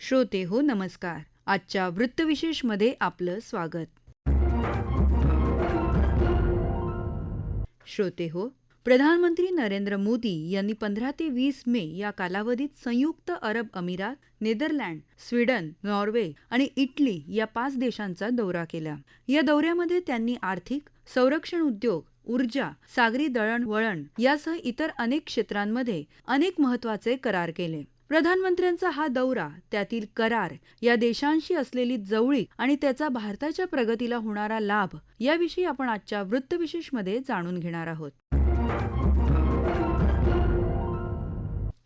श्रोते हो नमस्कार. आजच्या वृत्तविशेषमध्ये आपलं स्वागत. श्रोते हो, प्रधानमंत्री नरेंद्र मोदी यांनी 15 ते 20 मे या कालावधीत संयुक्त अरब अमिरात, नेदरलँड, स्वीडन, नॉर्वे आणि इटली या 5 देशांचा दौरा केला. या दौऱ्यामध्ये त्यांनी आर्थिक, संरक्षण उद्योग, ऊर्जा, सागरी दळणवळण यासह इतर अनेक क्षेत्रांमध्ये अनेक महत्त्वाचे करार केले. प्रधानमंत्र्यांचा हा दौरा, त्यातील करार, या देशांशी असलेली जवळीक आणि त्याचा भारताच्या प्रगतीला होणारा लाभ याविषयी आपण आजच्या वृत्तविशेषमध्ये जाणून घेणार आहोत.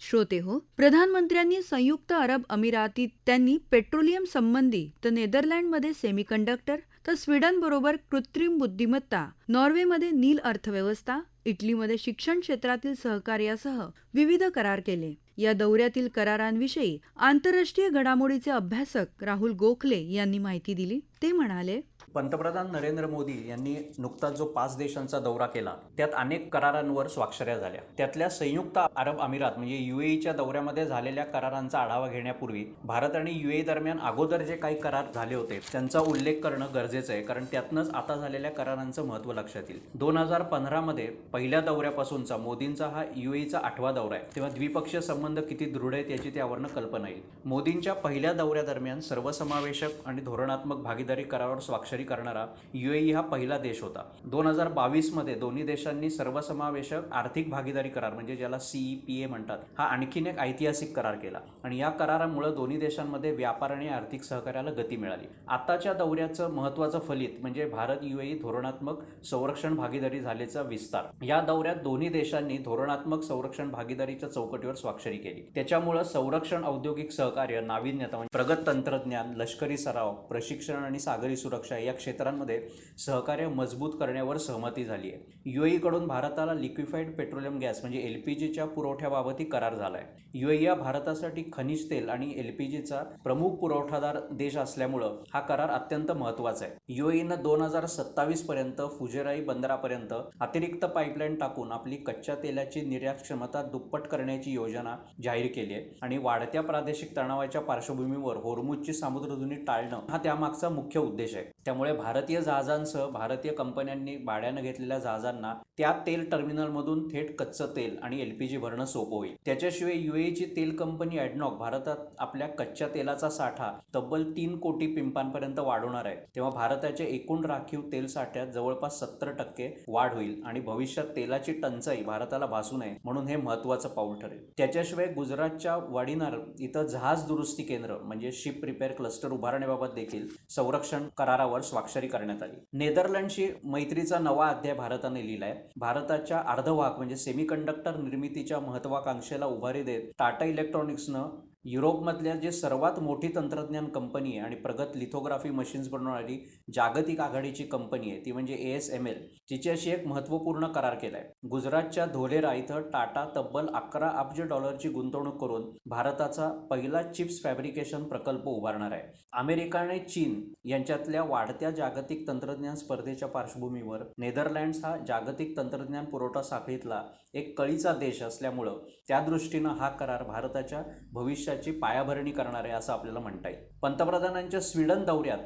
श्रोते हो, प्रधानमंत्र्यांनी संयुक्त अरब अमिरातीत त्यांनी पेट्रोलियम संबंधी, तर नेदरलँडमध्ये सेमीकंडक्टर, तर स्वीडनबरोबर कृत्रिम बुद्धिमत्ता, नॉर्वेमध्ये नील अर्थव्यवस्था, इटलीमध्ये शिक्षण क्षेत्रातील सहकार्यासह विविध करार केले. या दौऱ्यातील करारांविषयी आंतरराष्ट्रीय घडामोडीचे अभ्यासक राहुल गोखले यांनी माहिती दिली. ते म्हणाले, पंतप्रधान नरेंद्र मोदी यांनी नुकताच जो 5 देशांचा दौरा केला त्यात अनेक करारांवर स्वाक्षऱ्या झाल्या. त्यातल्या संयुक्त अरब अमिरात म्हणजे UAEच्या दौऱ्यामध्ये झालेल्या करारांचा आढावा घेण्यापूर्वी भारत आणि UAE दरम्यान अगोदर जे काही करार झाले होते त्यांचा उल्लेख करणं गरजेचं आहे, कारण त्यातनंच आता झालेल्या करारांचं महत्त्व लक्षात येईल. 2015 मध्ये पहिल्या दौऱ्यापासूनचा मोदींचा हा UAEचा 8वा दौरा आहे, तेव्हा द्विपक्षीय संबंध किती दृढ आहेत याची त्यावरनं कल्पना येईल. मोदींच्या पहिल्या दौऱ्यादरम्यान सर्वसमावेशक आणि धोरणात्मक भागीदारी करारावर स्वाक्षरी करणारा UAE हा पहिला देश होता. 2022 मध्ये दोन्ही देशांनी सर्वसमावेशक आर्थिक भागीदारी करार म्हणजे ज्याला CEPA म्हणतात हा आणखीन एक ऐतिहासिक करार केला आणि या करारामुळे दोन्ही देशांमध्ये व्यापार आणि आर्थिक सहकार्याला गती मिळाली. आताच्या दौऱ्याचं महत्त्वाचं फलित म्हणजे भारत UAE धोरणात्मक संरक्षण भागीदारी झाल्याचा विस्तार. या दौऱ्यात दोन्ही देशांनी धोरणात्मक संरक्षण भागीदारीच्या चौकटीवर स्वाक्षरी केली. त्याच्यामुळे संरक्षण, औद्योगिक सहकार्य, नाविन्यता म्हणजे प्रगत तंत्रज्ञान, लष्करी सराव, प्रशिक्षण आणि सागरी सुरक्षा या क्षेत्रांमध्ये सहकार्य मजबूत करण्यावर सहमती झाली आहे. UAE कडून भारताला लिक्विफाईड पेट्रोलियम गॅस म्हणजे LPGच्या पुरवठ्याबाबतही करार झाला आहे. UAE हा भारतासाठी खनिज तेल आणि LPGचा प्रमुख पुरवठादार देश असल्यामुळं हा करार अत्यंत महत्त्वाचा आहे. UAEनं 2027 पर्यंत फुजेराई बंदरापर्यंत अतिरिक्त पाईपलाईन टाकून आपली कच्च्या तेलाची निर्यात क्षमता दुप्पट करण्याची योजना जाहीर केली आहे आणि वाढत्या प्रादेशिक तणावाच्या पार्श्वभूमीवर होर्मुझची सामुद्रधुनी टाळणं हा त्यामागचा मुख्य उद्देश आहे. त्यामुळे भारतीय जहाजांसह भारतीय कंपन्यांनी भाड्यानं घेतलेल्या जहाजांना त्या तेल टर्मिनलमधून थेट कच्चं तेल आणि LPG भरणं सोपं होईल. त्याच्याशिवाय UAEची तेल कंपनी ADNOC भारतात आपल्या कच्च्या तेलाचा साठा तब्बल 3 कोटी पिंपांपर्यंत वाढवणार आहे. तेव्हा भारताच्या एकूण राखीव तेल साठ्यात जवळपास 70% वाढ होईल आणि भविष्यात तेलाची टंचाई भारताला भासू नये म्हणून हे महत्त्वाचं पाऊल ठरेल. त्याच्याशिवाय गुजरातच्या वाडीनार इथं जहाज दुरुस्ती केंद्र म्हणजे शिप रिपेअर क्लस्टर उभारण्याबाबत देखील संरक्षण करारावर स्वाक्षरी करण्यात आली. नेदरलँडशी मैत्रीचा नवा अध्याय भारताने लिहिलाय. भारताच्या अर्धवाहक म्हणजे सेमीकंडक्टर निर्मितीच्या महत्वाकांक्षेला उभारी देत टाटा इलेक्ट्रॉनिक्सनं युरोपमधल्या जे सर्वात मोठी तंत्रज्ञान कंपनी आहे आणि प्रगत लिथोग्राफी मशीन्स बनवणारी जागतिक आघाडीची कंपनी आहे ती म्हणजे ASML तिच्याशी एक महत्त्वपूर्ण करार केलाय. गुजरातच्या धोलेरा इथं टाटा तब्बल 11 अब्ज डॉलरची गुंतवणूक करून भारताचा पहिला चिप्स फॅब्रिकेशन प्रकल्प उभारणार आहे. अमेरिका आणि चीन यांच्यातल्या वाढत्या जागतिक तंत्रज्ञान स्पर्धेच्या पार्श्वभूमीवर नेदरलँड्स हा जागतिक तंत्रज्ञान पुरवठा साखळीतला एक कळीचा देश असल्यामुळं त्या दृष्टीनं हा करार भारताच्या भविष्याची पायाभरणी करणार आहे असं आपल्याला म्हणता येईल. पंतप्रधानांच्या स्वीडन दौऱ्यात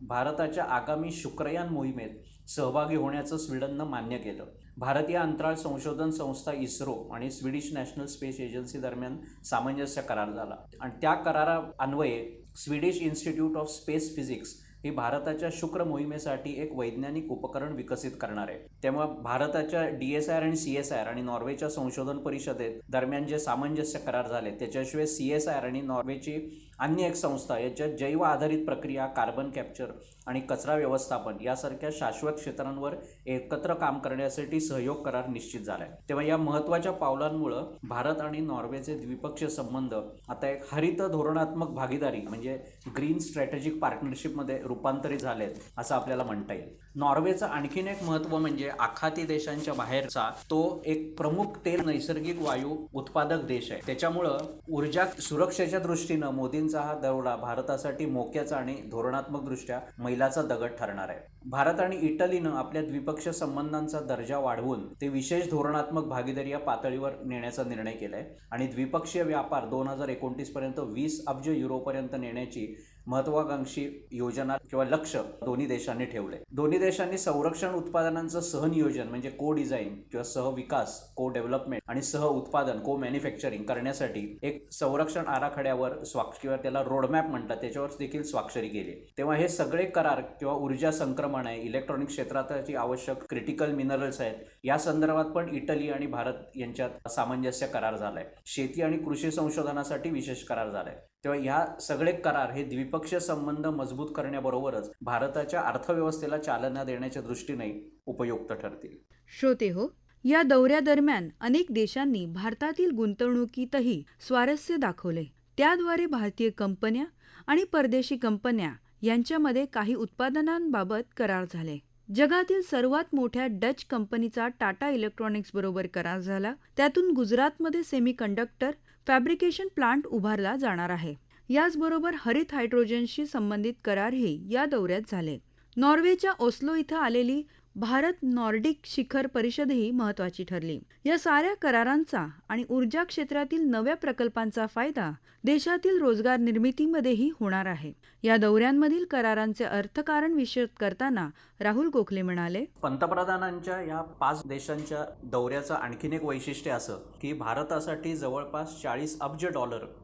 भारताच्या आगामी शुक्रयान मोहिमेत सहभागी होण्याचं स्वीडननं मान्य केलं. भारतीय अंतराळ संशोधन संस्था इस्रो आणि स्वीडिश नॅशनल स्पेस एजन्सी दरम्यान सामंजस्य करार झाला आणि त्या करारान्वये Swedish institute of space physics ही भारताच्या शुक्र मोहिमेसाठी एक वैज्ञानिक उपकरण विकसित करणार आहे. त्यामुळे भारताच्या DSR आणि CSIR आणि नॉर्वेच्या संशोधन परिषदेत दरम्यान जे सामंजस्य करार झाले त्याच्याशिवाय CSIR आणि नॉर्वेची अन्य एक संस्था याच्यात जैव आधारित प्रक्रिया, कार्बन कॅप्चर आणि कचरा व्यवस्थापन यासारख्या शाश्वत क्षेत्रांवर एकत्र काम करण्यासाठी सहयोग करार निश्चित झालाय. तेव्हा या महत्त्वाच्या पावलांमुळं भारत आणि नॉर्वेचे द्विपक्षीय संबंध आता एक हरित धोरणात्मक भागीदारी म्हणजे ग्रीन स्ट्रॅटेजिक पार्टनरशिपमध्ये रूपांतरित झालेत असं आपल्याला म्हणता येईल. नॉर्वेचं आणखीन एक महत्त्व म्हणजे आखाती देशांच्या बाहेरचा तो एक प्रमुख तेल नैसर्गिक वायू उत्पादक देश आहे. त्याच्यामुळं ऊर्जा सुरक्षेच्या दृष्टीनं मोदी मोदींचा हा दौरा भारतासाठी मोक्याचा आणि धोरणात्मकदृष्ट्या मैलाचा दगड ठरणार आहे. भारत आणि इटलीनं आपल्या द्विपक्षीय संबंधांचा दर्जा वाढवून ते विशेष धोरणात्मक भागीदारी या पातळीवर नेण्याचा निर्णय केलाय आणि द्विपक्षीय व्यापार 2029 पर्यंत 20 अब्ज युरोपर्यंत नेण्याची महत्वाकांक्षी योजना किंवा लक्ष्य दोन्ही देशांनी ठेवले. दोन्ही देशांनी संरक्षण उत्पादनांचं सहनियोजन म्हणजे को डिझाईन किंवा सहविकास, को डेव्हलपमेंट आणि सह उत्पादन, को मॅन्युफॅक्चरिंग करण्यासाठी एक संरक्षण आराखड्यावर किंवा त्याला रोडमॅप म्हणतात त्याच्यावर देखील स्वाक्षरी केली. तेव्हा हे सगळे करार किंवा ऊर्जा संक्रमण आहे, इलेक्ट्रॉनिक क्षेत्राची आवश्यक क्रिटिकल मिनरल्स आहेत, या संदर्भात पण इटली आणि भारत यांच्यात सामंजस्य करार झालाय. शेती आणि कृषी संशोधनासाठी विशेष करार झालाय. तेव्हा ह्या सगळे करार हे द्विपक्षीय संबंध मजबूत करण्याबरोबरच भारताच्या अर्थव्यवस्थेला चालना देण्याच्या दृष्टीने उपयुक्त ठरतील. श्रोते हो, या दौऱ्यादरम्यान अनेक देशांनी भारतातील गुंतवणुकीतही स्वारस्य दाखवले. त्याद्वारे भारतीय कंपन्या आणि परदेशी कंपन्या यांच्यामध्ये काही उत्पादनांबाबत करार झाले. जगातील सर्वात मोठ्या डच कंपनीचा टाटा इलेक्ट्रॉनिक्स बरोबर करार झाला. त्यातून गुजरातमध्ये सेमीकंडक्टर फॅब्रिकेशन प्लांट उभारला जाणार आहे. याचबरोबर हरित हायड्रोजनशी संबंधित करारही या दौऱ्यात झाले. नॉर्वेच्या ओस्लो इथं आलेली भारत नॉर्डिक शिखर परिषदही महत्त्वाची ठरली. या साऱ्या करारांचा आणि ऊर्जा क्षेत्रातील नव्या प्रकल्पांचा फायदा देशातील रोजगार निर्मितीमध्येही होणार आहे. या दौऱ्यांमधील करारांचे अर्थकारण विशद करताना राहुल गोखले म्हणाले, पंतप्रधानांच्या या 5 देशांच्या दौऱ्याचं आणखीन एक वैशिष्ट्य असं की भारतासाठी जवळपास $40 अब्ज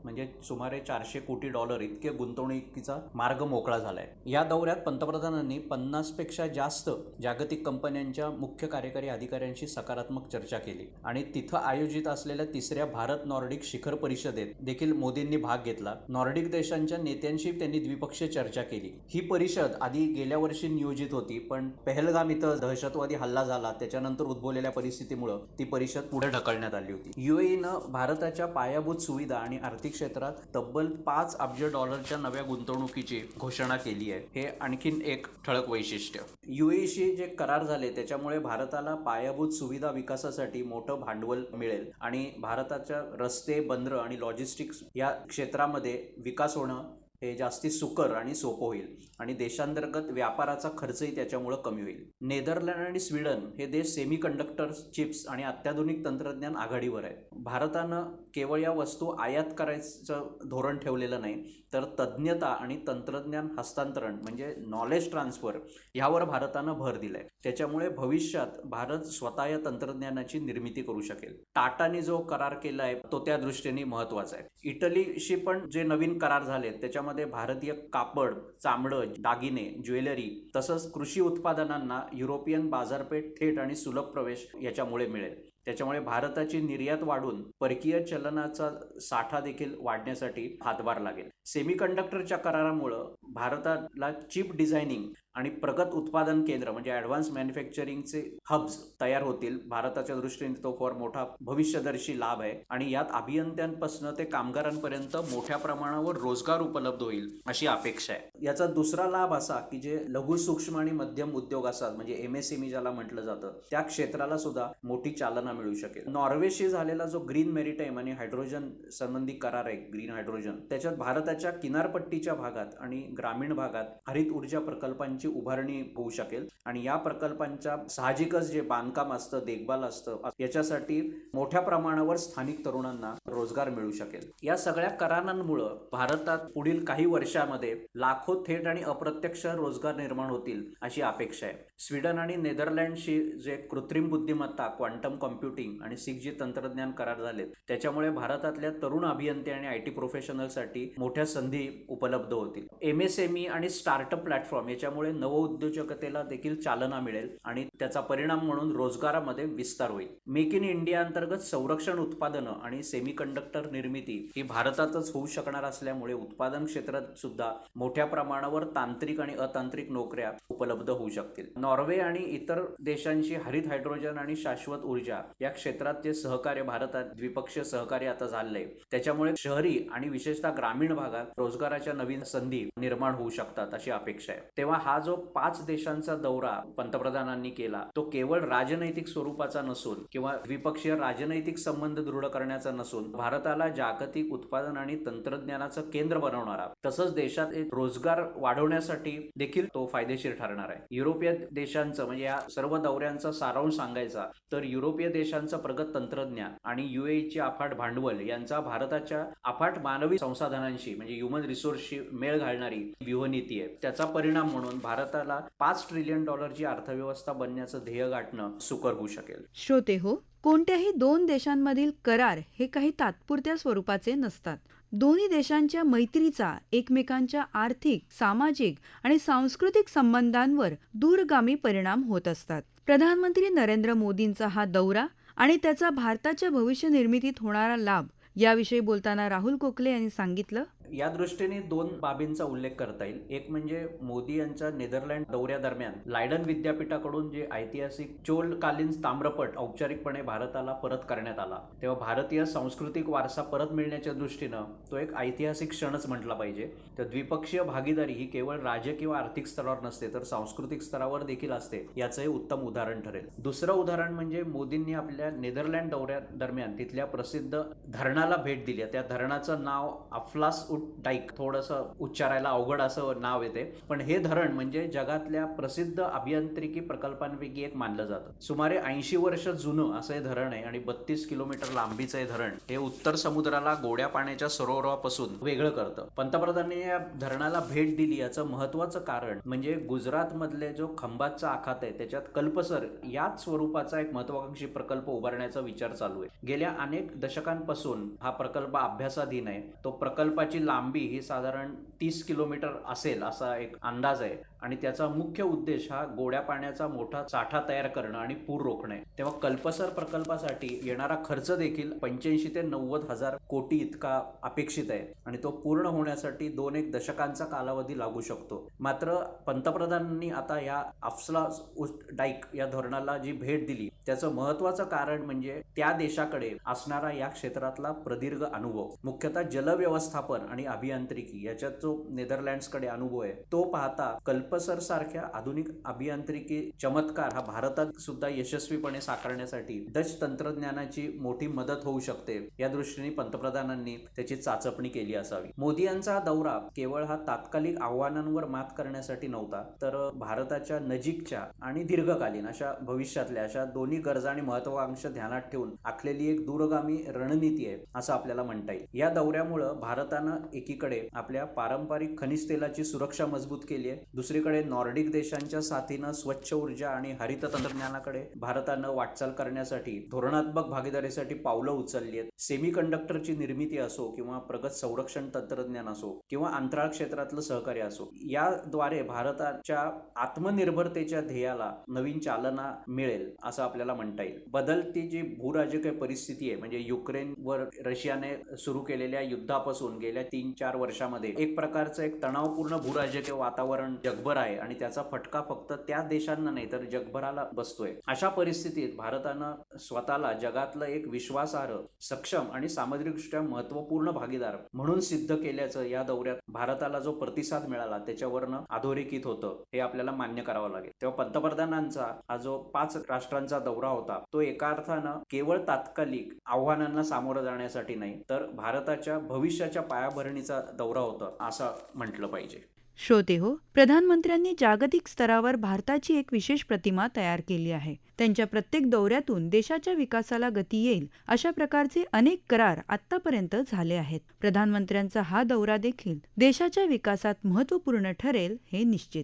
म्हणजे सुमारे $400 कोटी इतके गुंतवणुकीचा मार्ग मोकळा झालाय. या दौऱ्यात पंतप्रधानांनी 50 पेक्षा जास्त जागतिक कंपन्यांच्या मुख्य कार्यकारी अधिकाऱ्यांशी सकारात्मक चर्चा केली आणि तिथं आयोजित असलेल्या 3ऱ्या भारत नॉर्डिक शिखर परिषदेत देखील मोदींनी भाग घेतला. नॉर्डिक देशांच्या नेत्यांशी त्यांनी द्विपक्षीय चर्चा केली. ही परिषद आधी गेल्या वर्षी नियोजित होती, पण पहलगाम इथं दहशतवादी हल्ला झाला त्याच्यानंतर उद्भवलेल्या परिस्थितीमुळे ती परिषद पुढे ढकलण्यात आली होती. UAEनं भारताच्या पायाभूत सुविधा आणि आर्थिक क्षेत्रात तब्बल $5 अब्ज नव्या गुंतवणुकीची घोषणा केली आहे. हे आणखीन एक ठळक वैशिष्ट्य. UAEशी जे करार झाले त्याच्यामुळे भारताला पायाभूत सुविधा विकासासाठी मोठं भांडवल मिळेल आणि भारताच्या रस्ते, बंदरं आणि लॉजिस्टिक्स या क्षेत्रामध्ये विकास होणं हे जास्ती सुकर आणि सोपं होईल आणि देशांतर्गत व्यापाराचा खर्चही त्याच्यामुळे कमी होईल. नेदरलँड आणि स्वीडन हे देश सेमीकंडक्टर, चिप्स आणि अत्याधुनिक तंत्रज्ञान आघाडीवर आहेत. भारतानं केवळ या वस्तू आयात करायचं धोरण ठेवलेलं नाही, तर तज्ज्ञता आणि तंत्रज्ञान हस्तांतरण म्हणजे नॉलेज ट्रान्सफर यावर भारतानं भर दिलाय. त्याच्यामुळे भविष्यात भारत स्वतः या तंत्रज्ञानाची निर्मिती करू शकेल. टाटाने जो करार केलाय तो त्या दृष्टीने महत्वाचा आहे. इटलीशी पण जे नवीन करार झाले त्याच्यामध्ये भारतीय कापड, चामडं, दागिने, ज्वेलरी तसंच कृषी उत्पादनांना युरोपियन बाजारपेठ थेट आणि सुलभ प्रवेश याच्यामुळे मिळेल. त्याच्यामुळे भारताची निर्यात वाढून परकीय चलनाचा साठा देखील वाढण्यासाठी हातभार लागेल. सेमीकंडक्टरच्या करारामुळं भारताला चिप डिझायनिंग आणि प्रगत उत्पादन केंद्र म्हणजे ॲडव्हान्स मॅन्युफॅक्चरिंगचे हब्स तयार होतील. भारताच्या दृष्टीने तो फार मोठा भविष्यदर्शी लाभ आहे आणि यात अभियंत्यांपासून ते कामगारांपर्यंत मोठ्या प्रमाणावर रोजगार उपलब्ध होईल अशी अपेक्षा आहे. याचा दुसरा लाभ असा की जे लघु, सूक्ष्म आणि मध्यम उद्योग असतात म्हणजे MSME ज्याला म्हटलं जातं त्या क्षेत्राला सुद्धा मोठी चालना मिळू शकेल. नॉर्वेशी झालेला जो ग्रीन मेरिटाईम आणि हायड्रोजन संबंधी करार आहे, ग्रीन हायड्रोजन, त्याच्यात भारताच्या किनारपट्टीच्या भागात आणि ग्रामीण भागात हरित ऊर्जा प्रकल्पांची उभारणी होऊ शकेल आणि या प्रकल्पांच्या साहजिकच जे बांधकाम असतं, देखभाल असतं, याच्यासाठी मोठ्या प्रमाणावर स्थानिक तरुणांना रोजगार मिळू शकेल. या सगळ्या करारांमुळे भारतात पुढील काही वर्षामध्ये लाखो थेट आणि अप्रत्यक्ष रोजगार निर्माण होतील अशी अपेक्षा आहे. स्वीडन आणि नेदरलँडशी जे कृत्रिम बुद्धिमत्ता, क्वांटम कॉम्प्युटिंग आणि 6G तंत्रज्ञान करार झालेत त्याच्यामुळे भारतातल्या तरुण अभियंते आणि IT प्रोफेशनलसाठी मोठ्या संधी उपलब्ध होतील. MSME आणि स्टार्टअप प्लॅटफॉर्म याच्यामुळे नवउद्योजकतेला देखील चालना मिळेल आणि त्याचा परिणाम म्हणून रोजगारामध्ये विस्तार होईल. मेक इन इंडिया अंतर्गत संरक्षण उत्पादनं आणि सेमीकंडक्टर निर्मिती ही भारतातच होऊ शकणार असल्यामुळे उत्पादन क्षेत्रात सुद्धा मोठ्या प्रमाणावर तांत्रिक आणि अतांत्रिक नोकऱ्या उपलब्ध होऊ शकतील. नॉर्वे आणि इतर देशांशी हरित हायड्रोजन आणि शाश्वत ऊर्जा या क्षेत्रात जे सहकार्य भारतात द्विपक्षीय सहकार्य आता झालंय त्याच्यामुळे शहरी आणि विशेषतः ग्रामीण भागात रोजगाराच्या नवीन संधी निर्माण होऊ शकतात अशी अपेक्षा आहे. तेव्हा हा जो 5 देशांचा दौरा पंतप्रधानांनी केला तो केवळ राजनैतिक स्वरूपाचा नसून किंवा द्विपक्षीय राजनैतिक संबंध दृढ करण्याचा नसून भारताला जागतिक उत्पादन आणि तंत्रज्ञानाचं केंद्र बनवणारा तसंच देशात रोजगार वाढवण्यासाठी देखील तो फायदेशीर ठरणार आहे. युरोपीय देशांचं म्हणजे या सर्व दौऱ्यांचा सारांश सांगायचा तर युरोपीय देशांचं प्रगत तंत्रज्ञान आणि UAEची अफाट भांडवल यांचा भारताच्या अफाट मानवी संसाधनांशी म्हणजे ह्युमन रिसोर्सशी मेळ घालणारी व्यूहनीती आहे. त्याचा परिणाम म्हणून भारताला $5 ट्रिलियन अर्थव्यवस्था बनण्याचं ध्येय गाठणं सुकर होऊ शकेल. श्रोते हो, कोणत्याही दोन देशांमधील करार हे काही तात्पुरत्या स्वरूपाचे नसतात. दोन्ही देशांच्या मैत्रीचा एकमेकांच्या आर्थिक, सामाजिक आणि सांस्कृतिक संबंधांवर दूरगामी परिणाम होत असतात. प्रधानमंत्री नरेंद्र मोदींचा हा दौरा आणि त्याचा भारताच्या भविष्य निर्मितीत होणारा लाभ याविषयी बोलताना राहुल गोखले यांनी सांगितलं, या दृष्टीने 2 बाबींचा उल्लेख करता येईल. एक म्हणजे मोदी यांच्या नेदरलँड दौऱ्यादरम्यान लायडन विद्यापीठाकडून जे ऐतिहासिक चोलकालीन ताम्रपट औपचारिकपणे भारताला परत करण्यात आला तेव्हा भारतीय सांस्कृतिक वारसा परत मिळण्याच्या दृष्टीनं तो एक ऐतिहासिक क्षणच म्हटला पाहिजे. तर द्विपक्षीय भागीदारी ही केवळ राजकीय किंवा आर्थिक स्तरावर नसते तर सांस्कृतिक स्तरावर देखील असते याचं हे उत्तम उदाहरण ठरेल. दुसरं उदाहरण म्हणजे मोदींनी आपल्या नेदरलँड दौऱ्यादरम्यान तिथल्या प्रसिद्ध धरणाला भेट दिली. त्या धरणाचं नाव अफलास डाईक, थोडंसं उच्चारायला अवघड असं नाव येते पण हे धरण म्हणजे जगातल्या प्रसिद्ध अभियांत्रिकी प्रकल्पांपैकी एक मानलं जातं. सुमारे 80 वर्ष जुनं असं हे धरण आहे आणि 32 किलोमीटर लांबीचं हे धरण हे उत्तर समुद्राला गोड्या पाण्याच्या सरोवरापासून वेगळं करतं. पंतप्रधानांनी या धरणाला भेट दिली याचं महत्वाचं कारण म्हणजे गुजरात मधले जो खंबातचा आखात आहे त्याच्यात कल्पसर याच स्वरूपाचा एक महत्वाकांक्षी प्रकल्प उभारण्याचा विचार चालू आहे. गेल्या अनेक दशकांपासून हा प्रकल्प अभ्यासाधीन आहे. तो प्रकल्पाची लांबी ही साधारण 30 किलोमीटर असेल असा एक अंदाज आहे आणि त्याचा मुख्य उद्देश हा गोड्या पाण्याचा मोठा साठा तयार करणं आणि पूर रोखणे. तेव्हा कल्पसर प्रकल्पासाठी येणारा खर्च देखील 85 ते 90 हजार कोटी इतका अपेक्षित आहे आणि तो पूर्ण होण्यासाठी 2-1 दशकांचा कालावधी लागू शकतो. मात्र पंतप्रधानांनी आता या अफलास डाईक या धरणाला जी भेट दिली त्याचं महत्वाचं कारण म्हणजे त्या देशाकडे असणारा या क्षेत्रातला प्रदीर्घ अनुभव, मुख्यतः जलव्यवस्थापन आणि अभियांत्रिकी याच्यात जो नेदरलँड्सकडे अनुभव आहे तो पाहता कल्पसर सारख्या आधुनिक अभियांत्रिकी चमत्कार हा भारतात सुद्धा यशस्वीपणे साकारण्यासाठी डच तंत्रज्ञानाची मोठी मदत होऊ शकते या दृष्टीने पंतप्रधानांनी त्याची चाचपणी केली असावी. मोदी यांचा दौरा केवळ हा तात्कालिक आव्हानांवर मात करण्यासाठी नव्हता तर भारताच्या नजीकच्या आणि दीर्घकालीन अशा भविष्यातल्या अशा दोन्ही गरजा आणि महत्वाकांक्षा ध्यानात ठेवून आखलेली एक दूरगामी रणनीती आहे असं आपल्याला म्हणता येईल. या दौऱ्यामुळे भारतानं एकीकडे आपल्या पारंपरिक खनिज तेलाची सुरक्षा मजबूत केली आहे, दुसरीकडे नॉर्डिक देशांच्या साथीनं स्वच्छ ऊर्जा आणि हरित तंत्रज्ञानाकडे भारतानं वाटचाल करण्यासाठी धोरणात्मक भागीदारीसाठी पावलं उचलली आहेत. सेमीकंडक्टरची निर्मिती असो किंवा प्रगत संरक्षण तंत्रज्ञान असो किंवा अंतराळ क्षेत्रातलं सहकार्य असो याद्वारे भारताच्या आत्मनिर्भरतेच्या ध्येयाला नवीन चालना मिळेल असं आपल्याला म्हणता येईल. बदलती जी भूराजकीय परिस्थिती आहे म्हणजे युक्रेनवर रशियाने सुरू केलेल्या युद्धापासून गेल्या 3-4 वर्षामध्ये एक प्रकारचं एक तणावपूर्ण भूराजकीय वातावरण जगभर आहे आणि त्याचा फटका फक्त त्या देशांना नाही तर जगभराला बसतोय. अशा परिस्थितीत भारतानं स्वतःला जगातलं एक विश्वासार्ह, सक्षम आणि सामग्रिकदृष्ट्या महत्वपूर्ण भागीदार म्हणून सिद्ध केल्याचं या दौऱ्यात भारताला जो प्रतिसाद मिळाला त्याच्यावरनं अधोरेखित होतं हे आपल्याला मान्य करावं लागेल. तेव्हा पंतप्रधानांचा हा जो 5 राष्ट्रांचा दौरा होता तो एका अर्थानं केवळ तात्कालिक आव्हानांना सामोरं जाण्यासाठी नाही तर भारताच्या भविष्याच्या पायाभरणीचा दौरा होता असं म्हटलं पाहिजे. श्रोते हो, प्रधानमंत्र्यांनी जागतिक स्तरावर भारताची एक विशेष प्रतिमा तयार केली आहे. त्यांच्या प्रत्येक दौऱ्यातून देशाच्या विकासाला गती येईल अशा प्रकारचे अनेक करार आतापर्यंत झाले आहेत. प्रधानमंत्र्यांचा हा दौरा देखील देशाच्या विकासात महत्त्वपूर्ण ठरेल हे निश्चित.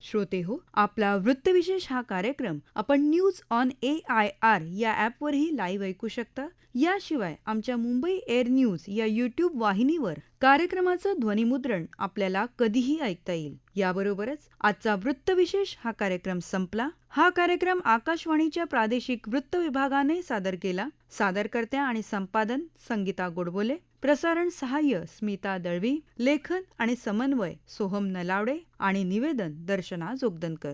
श्रोते हो, आपला वृत्तविशेष हा कार्यक्रम आपण न्यूज ऑन AIR या ॲपवरही लाईव्ह ऐकू शकता. याशिवाय आमच्या मुंबई एअर न्यूज या यूट्यूब वाहिनीवर कार्यक्रमाचं ध्वनिमुद्रण आपल्याला कधीही ऐकता येईल. याबरोबरच आजचा वृत्तविशेष हा कार्यक्रम संपला. हा कार्यक्रम आकाशवाणीच्या प्रादेशिक वृत्त विभागाने सादर केला. सादरकर्त्या आणि संपादन संगीता गोडबोले, प्रसारण सहाय्य स्मिता दळवी, लेखन आणि समन्वय सोहम नलावडे आणि निवेदन दर्शना जोगदनकर.